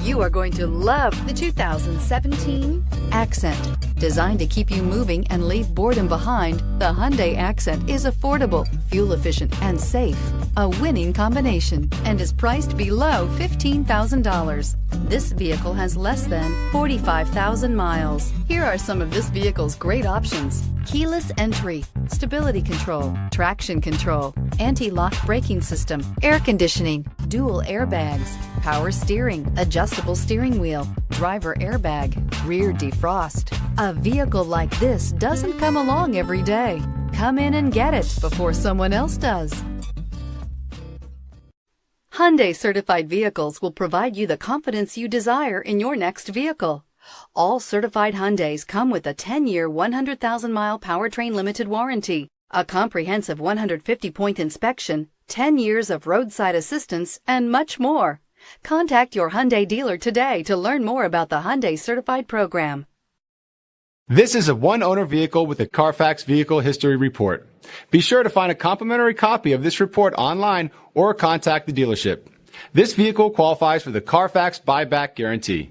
You are going to love the 2017 Accent. Designed to keep you moving and leave boredom behind, the Hyundai Accent is affordable, fuel-efficient, and safe. A winning combination, and is priced below $15,000. This vehicle has less than 45,000 miles. Here are some of this vehicle's great options: keyless entry, stability control, traction control, anti-lock braking system, air conditioning, dual airbags, power steering, adjustable steering wheel, driver airbag, rear defrost. A vehicle like this doesn't come along every day. Come in and get it before someone else does. Hyundai certified vehicles will provide you the confidence you desire in your next vehicle. All certified Hyundais come with a 10-year, 100,000-mile Powertrain Limited Warranty, a comprehensive 150-point inspection, 10 years of roadside assistance, and much more. Contact your Hyundai dealer today to learn more about the Hyundai Certified program. This is a one-owner vehicle with a Carfax Vehicle History Report. Be sure to find a complimentary copy of this report online or contact the dealership. This vehicle qualifies for the Carfax Buyback Guarantee.